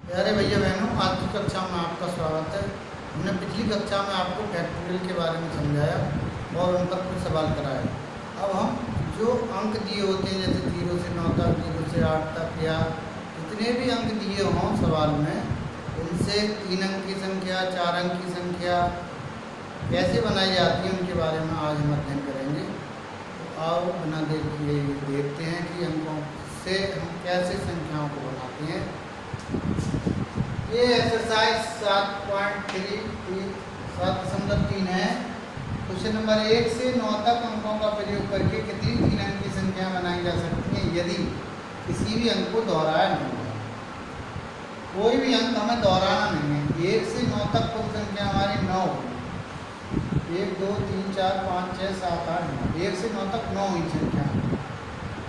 प्यारे भैया बहनों, आज की कक्षा में आपका स्वागत है। हमने पिछली कक्षा में आपको फैक्टोरियल के बारे में समझाया और उन पर कुछ सवाल कराए। अब हम जो अंक दिए होते हैं, जैसे 0 से 9 तक, 0 से 8 तक, या जितने भी अंक दिए हों सवाल में, उनसे 3 अंक की संख्या, 4 अंक की संख्या कैसे बनाई जाती है उनके बारे में आज हम अध्ययन करेंगे। तो आओ बिना देर किए देखते हैं कि अंकों से हम कैसे संख्याओं को बनाते हैं। ये एक्सरसाइज 7.3 है। क्वेश्चन नंबर 1 से 9 तक अंकों का प्रयोग करके कितनी 3 अंक की संख्या बनाई जा सकती है यदि किसी भी अंक को दोहराया नहीं है। कोई भी अंक हमें दोहराना नहीं है। 1 से 9 तक कुल संख्या हमारी 9 होगी। 1 2 3 4 5 6 7 8 9। 1 से 9 तक 9 ही संख्या है।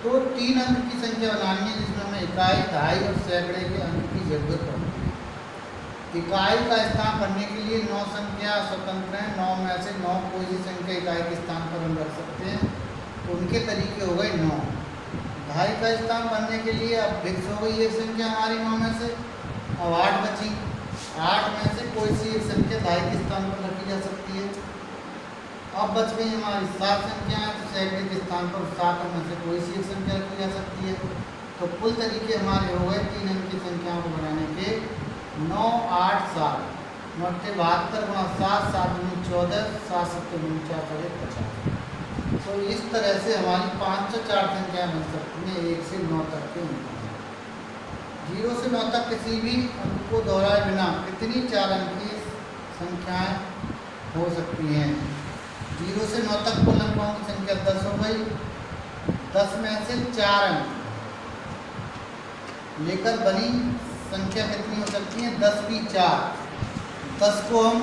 तो 3 अंक की संख्या बनानी है जिसमें हमें इकाई, दहाई और सैकड़े के अंक की जरूरत पड़ती है। इकाई का स्थान भरने के लिए 9 संख्या स्वतंत्र हैं। 9 में से 9 कोई सी संख्या इकाई के स्थान पर हम रख सकते हैं। तो उनके तरीके हो गए 9। दहाई का स्थान भरने के लिए अब फिक्स हो गई एक संख्या हमारी 9 में से। अब 8 बची। 8 में से कोई सी एक संख्या दहाई के स्थान पर रखी जा सकती है। अब बच गई हमारी 7 संख्याएं। तो सैकड़े के स्थान पर 7 में से कोई सी एक संख्या रखी जा सकती है। तो कुल तरीके हमारे हो गए 3 अंक की संख्याओं को बनाने के 9 8 7 9 72 गुणा 7 7 दूनी 14 7 7 दूनी 4 50। तो इस तरह से हमारी 504 संख्याएं बन सकती हैं 1 से 9 तक के अंक। 0 से 9 तक किसी भी अंक को दोहराए बिना कितनी 4 अंक की संख्याएं हो सकती हैं। 0 से 9 तक कुल अंकों की संख्या 10 हो गई। 10 में से 4 अंक लेकर बनी संख्या कितनी हो सकती है? 10 की 4। 10 को हम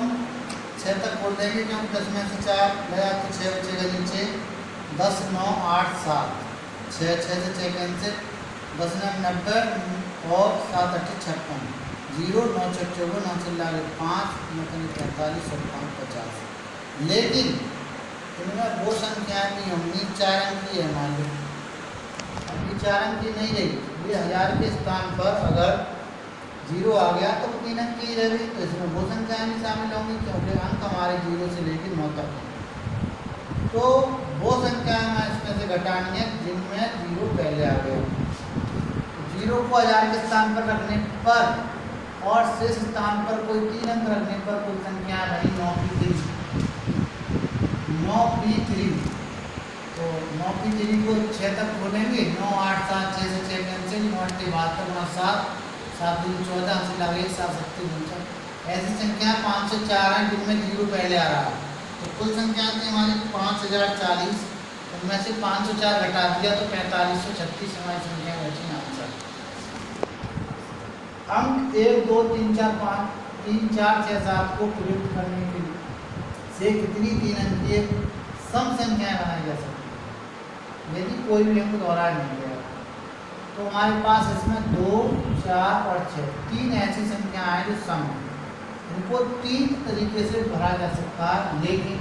6 तक बोल देंगे क्योंकि 10 में से 4 गया तो 6 बचेगा नीचे। 10 9 8 7 6 6 से 6 कैंसिल। 10 9 90 और 7 8 56। 0 9 6 54 9 से लागे 5 9 45 और 5 50। लेकिन इनमें वो संख्याएं नहीं होंगी 4 अंक की है। मान लो अभी 4 अंक की नहीं रही। ये 1000 के स्थान पर अगर 0 आ गया तो 3 अंक की रह गई। तो इसमें वो संख्याएं भी शामिल होंगी क्योंकि अंक हमारे 0 से लेकर 9 तक हैं। तो वो संख्याएं हमें इसमें से घटानी है जिनमें 0 पहले आ गया। 0 को 1000 के स्थान पर रखने पर और शेष स्थान पर कोई 3 अंक रखने पर कुल संख्या बनी 9 की 3। 9 की 3। तो 9 की 3 को 6 तक बोलेंगे। 9 8 7 6 से 6 कैंसिल। 9 8 72 गुणा 7 7 दूनी 14 से लगे 7 7 49। ऐसी संख्या 504 हैं जिनमें 0 पहले आ रहा है। तो कुल संख्या थी हमारी 5040। उनमें से 504 घटा दिया तो 4536 हमारी संख्या बची। आंसर अंक 1 2 3 4 5 3 4 6 7 को प्रयुक्त करने के लिए से कितनी 3 अंकीय सम संख्याएं बनाई जा सकती है यदि कोई भी अंक दोहराया नहीं गया। तो हमारे पास इसमें 2 4 और 6 3 ऐसी संख्याएं हैं जो सम हैं। इनको 3 तरीके से भरा जा सकता है। लेकिन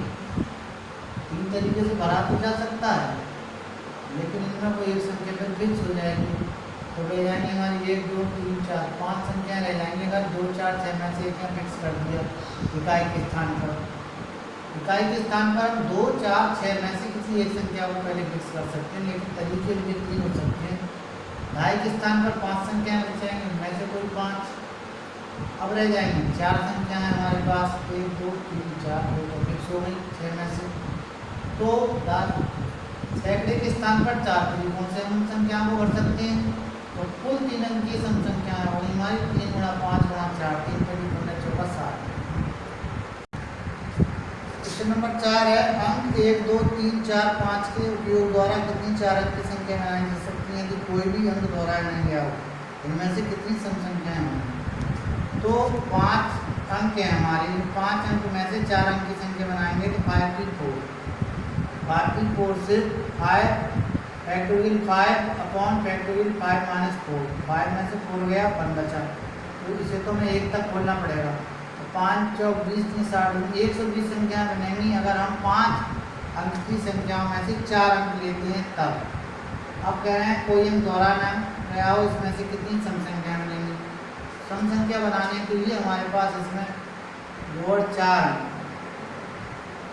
3 तरीके से भरा तो जा सकता है लेकिन इनमें कोई एक संख्या पर फिक्स हो जाएगी। तो रह जाएंगे हमारी 1 2 3 4 5 संख्याएं रह जाएंगी। अगर 2 4 6 में से एक फिक्स कर दिया इकाई के स्थान पर। इकाई के स्थान पर हम 2 4 6 में से किसी एक संख्या को पहले फिक्स कर सकते हैं लेकिन तरीके भी 3 हो सकते हैं। ढाई के स्थान पर 5 संख्याएं बच जाएंगी, उनमें से कोई 5 अब रह जाएंगी। 4 संख्याएं हमारे पास 1 2 3 4 तो फिक्स हो गई 6 में से। तो सैकड़े के स्थान पर 4 तरीकों से हम संख्याओं को भर सकते हैं। तो कुल 3 अंक की सम संख्याएं होगी हमारी 3 गुणा 5 गुणा 4 3 बड़ी 15 चौका 7। क्वेश्चन नंबर 4 है अंक 1 2 3 4 5 के उपयोग द्वारा कितनी 4 अंक की संख्या बनाई जा सकती है यदि कोई भी अंक दोहराया नहीं गया हो। इनमें से कितनी सम संख्याएं होंगी? तो 5 अंक हैं हमारे। 5 अंक में से 4 अंक की संख्या बनाएंगे तो 5 की 4 5 की 4 से 5 फैक्टोरियल 5 अपॉन फैक्टोरियल 5 माइनस 4। 5 में से 4 गया 1 बचा। तो इसे तो हमें 1 तक खोलना पड़ेगा। 5 4 20 3 60 120 संख्या बनेंगी अगर हम 5 अंक की संख्याओं में से 4 अंक लेते हैं तब। अब कह रहे हैं कोई अंक दोहराना गया हो इसमें से कितनी सम संख्याएं बनेंगी। सम संख्या बनाने के लिए हमारे पास इसमें 2 और 4 है।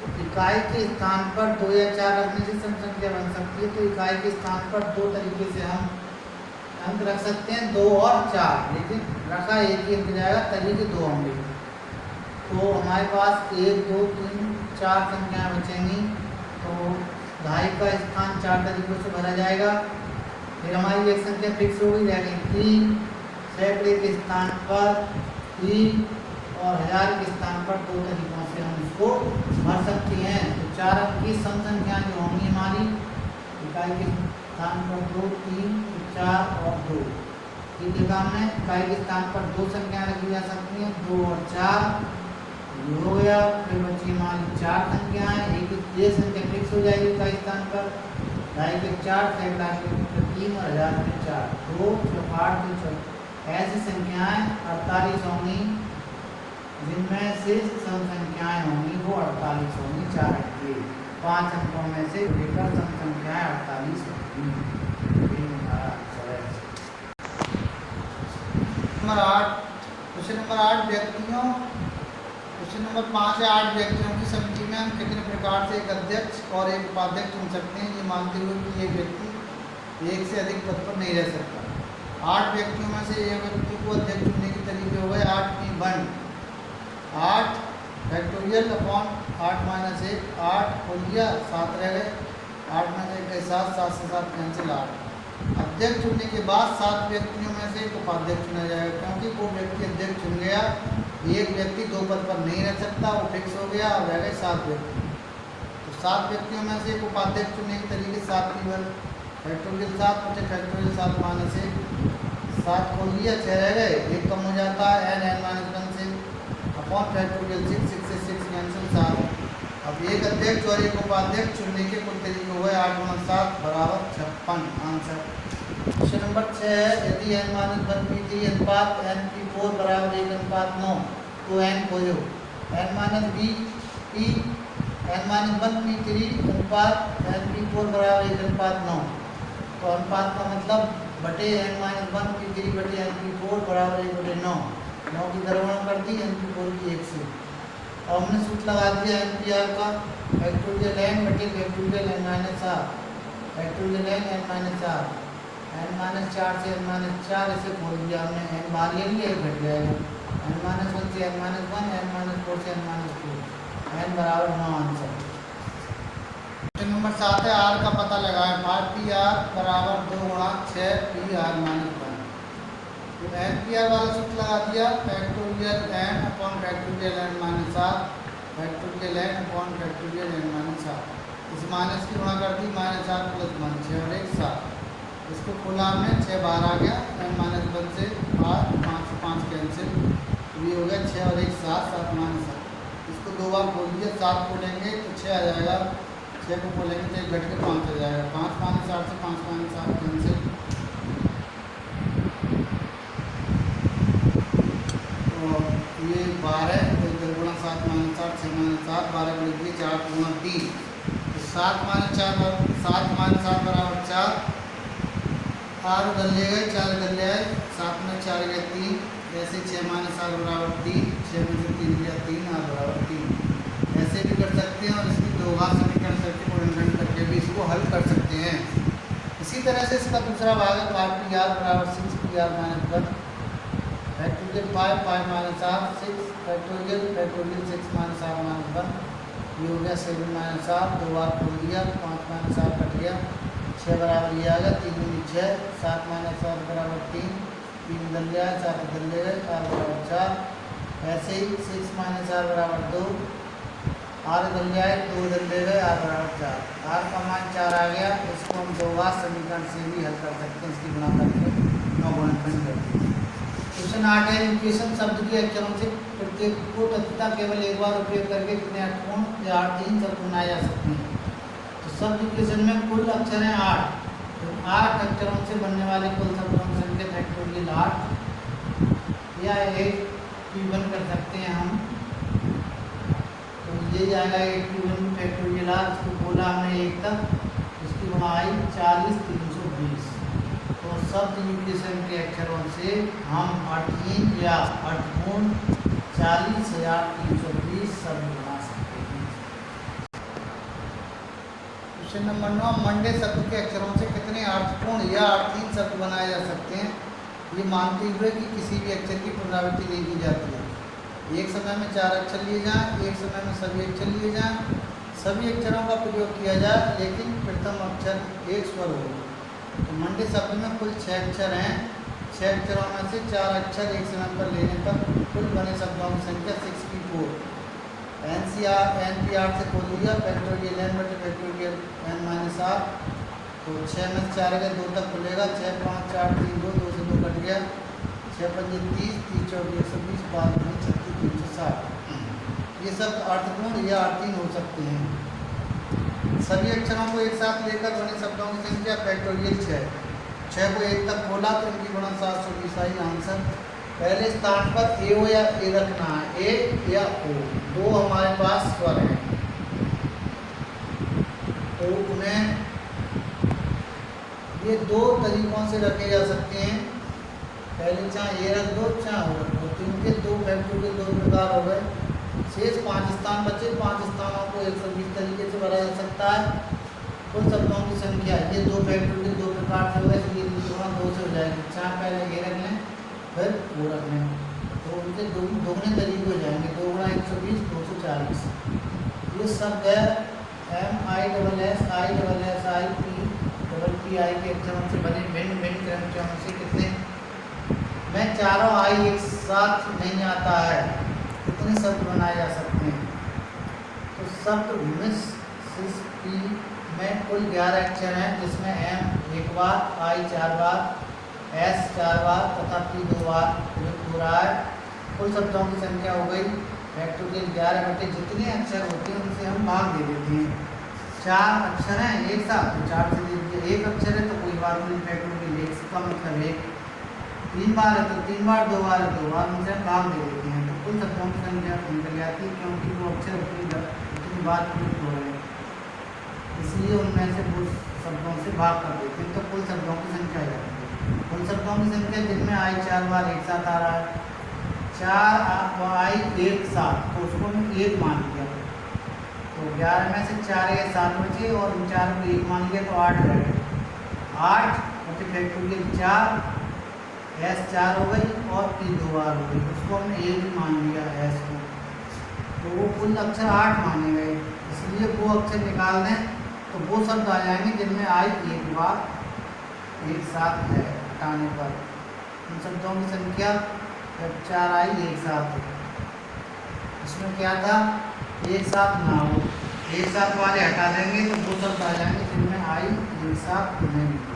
तो इकाई के स्थान पर 2 या 4 रखने से सम संख्या बन सकती है। तो इकाई के स्थान पर 2 तरीके से हम अंक रख सकते हैं, 2 और 4, लेकिन रखा एक ही अंक जाएगा, तरीके 2 होंगे। तो हमारे पास 1, 2, 3, 4 संख्याएं बचेंगी। तो ढाई का स्थान 4 तरीकों से भरा जाएगा। फिर हमारी एक संख्या फिक्स हो गई, यानी 3, सैकड़े के स्थान पर 3 और 1000 के स्थान पर 2 तरीकों से हम इसको भर सकते हैं। तो 4 अंक की सम संख्या जो होंगी हमारी, इकाई के स्थान पर 2, 3, 4 और 2। ठीक है, काम में इकाई के स्थान पर 2 संख्याएं रखी जा सकती हैं, 2 और 4, ये हो गया। फिर बची हमारी 4 संख्याएं, ये संख्या फिक्स हो जाएगी इकाई स्थान पर, ढाई के 4, सैकड़ा के 3 और 1000 के 4, 2, 4, 8, 2, 4। ऐसी संख्याएं 48 होंगी, जिनमें से सम संख्याएं होंगी वो 48 होंगी। 4 अंक की 5 अंकों में से लेकर सम संख्याएं 48 होंगी। नंबर 8, क्वेश्चन नंबर 8 व्यक्तियों, क्वेश्चन नंबर 5 या 8 व्यक्तियों की समिति में हम कितने प्रकार से एक अध्यक्ष और एक उपाध्यक्ष चुन सकते हैं, ये मानते हुए कि एक व्यक्ति एक से अधिक पद पर नहीं रह सकता। 8 व्यक्तियों में से एक व्यक्ति को अध्यक्ष चुनने के तरीके हो गए 8 की 1, 8 फैक्टोरियल अपॉन 8 माइनस 1, 8 खोल दिया, 7 रह गए, 8 में से 1 के साथ 7 से 7 कैंसिल 8। अध्यक्ष चुनने के बाद 7 व्यक्तियों में से एक उपाध्यक्ष चुना जाएगा, क्योंकि वो व्यक्ति अध्यक्ष चुन गया, एक व्यक्ति 2 पद पर नहीं रह सकता, वो फिक्स हो गया और रह गए 7 व्यक्ति। तो 7 व्यक्तियों में से एक उपाध्यक्ष चुनने के तरीके 7 की 1 फैक्टोरियल 7 बचे फैक्टोरियल 7 माइनस 1, 7 खोल दिया, 6 रह गए, 1 कम हो जाता है n माइनस 1 से, अपॉन फैक्टोरियल 6, 6 से 6 कैंसिल 7। अब एक अध्यक्ष और एक उपाध्यक्ष चुनने के कुल तरीके हुए 8 गुणा 7 बराबर 56 आंसर। क्वेश्चन नंबर 6 है, यदि n-1p3 अनुपात np4 बराबर 1:9 तो n खोजो। n-1p3 अनुपात np4 बराबर 1:9। तो अनुपात का मतलब बटे n-1p3 बटे np4 बराबर 1/9। 9 की दरगुणा कर दी np4 की 1 से। और हमने सूत्र लगा दिया NPR का, फैक्टोरियल n बटे factorial n minus r, factorial n minus r, n minus 4 से n माइनस 4, इसे खोल दिया हमने, n बाहर ले लिया, घट जाएगा, n माइनस 1 से n माइनस 1, n माइनस 4 से n माइनस 2, n बराबर 9 आंसर। क्वेश्चन नंबर 7 है, r का पता लगाएं। PR बराबर 2 गुणा 6 PR माइनस 1। तो NPR वाला सूत्र लगा दिया, factorial n upon factorial n minus r, factorial n upon factorial n minus r। इस माइनस की गुणा कर दी, माइनस r प्लस 1, 6 और 1 7। इसको खोला हमने, 6 बाहर आ गया, n माइनस 1 से r, 5 से 5 कैंसिल, ये हो गया 6 और 1 7, 7 माइनस 7। इसको 2 बार खोल दिया, 7 खोलेंगे तो 6 आ जाएगा, 6 को खोलेंगे तो 1 घट के 5 आ जाएगा, 5 माइनस 8 से 5 माइनस 8 कैंसिल। ये 12 तो 2 गुणा 7 माइनस 8, 6 माइनस 7, 12 को लिख दिए 4 गुणा 3, तो 7 माइनस 7 बराबर 4, 8 उधर ले गए, 4 इधर ले आए, 7 में 4 गए 3, ऐसे 6 माइनस 7 बराबर 3, 6 में से 3 गया 3, 8 बराबर 3। ऐसे भी कर सकते हैं और इसकी 2 घात समीकरण करके गुणनखंड करके भी इसको हल कर सकते हैं। इसी तरह से इसका दूसरा भाग है, PR बराबर 6 PR minus 1, factorial 5 minus r 6, factorial 6 minus r minus 1, ये हो गया 7 माइनस r, 2 बार खोल दिया, 5 माइनस r कट गया, 6 बराबर ये आ गया, 3 दूनी 6, 7 माइनस r बराबर 3, 3 इधर ले आए, 7 इधर ले गए, r बराबर 4। ऐसे ही 6 माइनस r बराबर 2, r इधर ले आए, 2 इधर ले गए, r बराबर 4, r का मान 4 आ गया। इसको हम 2 घात समीकरण से भी हल कर सकते हैं, इसकी गुणा करके 9 गुणनखंड करके। क्वेश्चन 8 है, इक्वेशन शब्द के अक्षरों से प्रत्येक को तथा केवल एक बार उपयोग करके कितने अर्थपूर्ण या 3 शब्द बनाए जा सकते हैं। तो शब्द इक्वेशन में कुल अक्षर हैं 8, तो 8 अक्षरों से बनने वाले कुल शब्दों की संख्या फैक्टोरियल 8 या 8p1 कर सकते हैं हम। तो ये जाएगा 8p1 फैक्टोरियल 8, इसको बोला हमने 1 तक, इसकी गुणा आई 40 320। तो शब्द युकेशन के अक्षरों से हम अर्थहीन या अर्थपूर्ण 40,320 शब्द बना सकते हैं। क्वेश्चन नंबर 9, मंडे शब्द के अक्षरों से कितने अर्थपूर्ण या अर्थहीन शब्द बनाए जा सकते हैं, ये मानते हुए कि किसी भी अक्षर की पुनरावृत्ति नहीं की जाती है। एक समय में 4 अक्षर लिए जाएं, एक समय में सभी अक्षर लिए जाएं, सभी अक्षरों का प्रयोग किया जाए, लेकिन प्रथम अक्षर एक स्वर हो। तो मंडे शब्द में कुल 6 अक्षर हैं। 6 अक्षरों में से 4 अक्षर एक समय पर लेने पर कुल बने शब्दों की संख्या 64। NPR से खोल दिया, फैक्टोरियल n बटे फैक्टोरियल n-r, तो 6 में 4 गए 2 तक खुलेगा, 6 5 4 3 2, 2 से 2 कट गया, 6 5 30, 30 4 120, 5 36 360। ये सब अर्थपूर्ण या अर्थहीन हो सकते हैं। सभी अक्षरों को एक साथ लेकर बने शब्दों की संख्या फैक्टोरियल 6 को 1 तक खोला तो इनकी गुणन 720 आई। आंसर पहले स्थान पर ए ओ या ए रखना है, ए या ओ, दो हमारे पास स्वर हैं, तो उन्हें ये 2 तरीकों से रखे जा सकते हैं। पहले चाहे ए रख दो चाहे ओ रख दो, तो इनके 2 फैक्टोरियल 2 प्रकार हो गए। शेष 5 स्थान बचे, 5 स्थानों को 120 तरीके से भरा जा सकता है। कुल शब्दों की संख्या ये 2 फैक्टोरियल 2 प्रकार से होगा, इसलिए गुणा 2 से हो जाएगी। चाहे पहले ए रख लें फिर वो रख लें, तो उनके दोगुने तरीके हो जाएंगे। 2 गुणा 120 240। ये शब्द है MISSISSIPPI के अक्षरों से बने भिन्न भिन्न क्रम के अंश से कितने में चारों आई एक साथ नहीं आता है, कितने शब्द बनाए जा सकते हैं। तो शब्द मिस पी में कुल 11 अक्षर हैं, जिसमें M 1 bar, I 4 bar, S 4 बार तथा P 2 बार प्रयुक्त हो रहा है। कुल शब्दों की संख्या हो गई फैक्टोरियल 11 बटे जितने अक्षर होते हैं उनसे हम भाग दे देते हैं। 4 अक्षर हैं एक साथ, तो 4 से दे दीजिए। 1 अक्षर है तो कोई बात नहीं, फैक्टोरियल 1 से कम मतलब 1। 3 बार है तो 3 बार, 2 बार है 2 बार, उनसे हम भाग दे देते हैं। तो कुल शब्दों की संख्या निकल जाती है, क्योंकि वो अक्षर उतनी बार प्रयुक्त हो रहे हैं, इसलिए उनमें से कुछ शब्दों से भाग कर देते हैं, तो कुल शब्दों की संख्या आ जाती है। कुल शब्दों की संख्या जिनमें आई 4 बार एक साथ आ रहा है, 4 आई एक साथ, तो उसको हमने 1 मान लिया। तो 11 में से 4 या 7 बचे और उन 4 को 1 मान लिया, तो 8 रह गए। 8 बटे फैक्टोरियल 4, S 4 हो गई और P 2 बार हो गई, उसको हमने 1 ही मान लिया S को, तो वो कुल अक्षर 8 माने गए। इसलिए वो अक्षर निकाल दें तो वो शब्द आ जाएंगे जिनमें आई एक बार एक साथ है हटाने पर। उन शब्दों की संख्या जब 4 आई एक साथ है, इसमें क्या था एक साथ ना हो, एक साथ वाले हटा देंगे तो वो शब्द आ जाएंगे जिनमें आई एक साथ नहीं हो।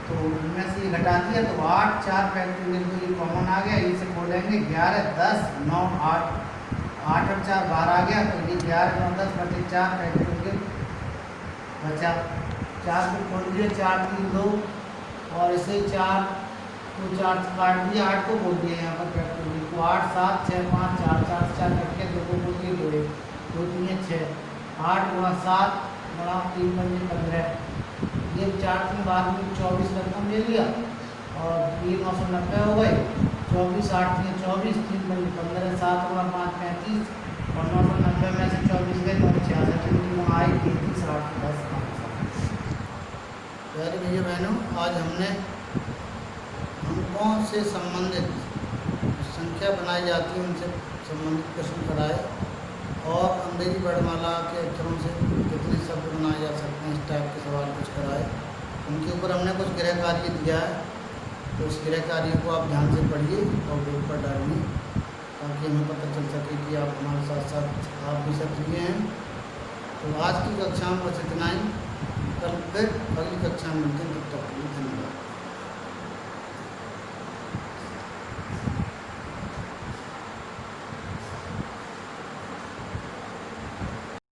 तो इनमें से ये घटा दिया तो 8 4 फैक्टोरियल तो ये कॉमन आ गया, इसे खोलेंगे 11 10 9 8 8 और 4 12 आ गया, तो ये 11 9 10 बटे 4 फैक्टोरियल बचा। 4 को खोल दिया, 4 3 2 और इसे 4 को 4 से काट दिया, 8 को बोल दिया यहाँ पर फैक्टोरियल को, 8 7 6 5 4 4 4 कट के 2 को बोल दिए 2 1 2 3 6 8 गुणा 7 गुणा 3 बजे 15, ये 4 के बाद में 24 रकम ले लिया और ये 990 हो गए। 24 8 में 24 3 बजे 15 7 गुणा 5 35 और 990 में से 24 गए 966 आई 33 8 10 5। प्यारे भैया बहनों, आज हमने अंकों से संबंधित संख्या बनाई जाती है उनसे संबंधित प्रश्न कराए और अंग्रेजी वर्णमाला के अक्षरों से कितने शब्द बनाए जा सकते हैं इस टाइप के सवाल कुछ कराए। उनके ऊपर हमने कुछ गृह कार्य दिया है, तो उस गृह कार्य को आप ध्यान से पढ़िए और बोर्ड पर डालिए ताकि हमें पता चल सके कि आप हमारे साथ साथ आप भी सक्रिय हैं। तो आज की कक्षा में बस इतना ही, कल फिर अगली कक्षा में मिलते हैं, तब तक के लिए धन्यवाद।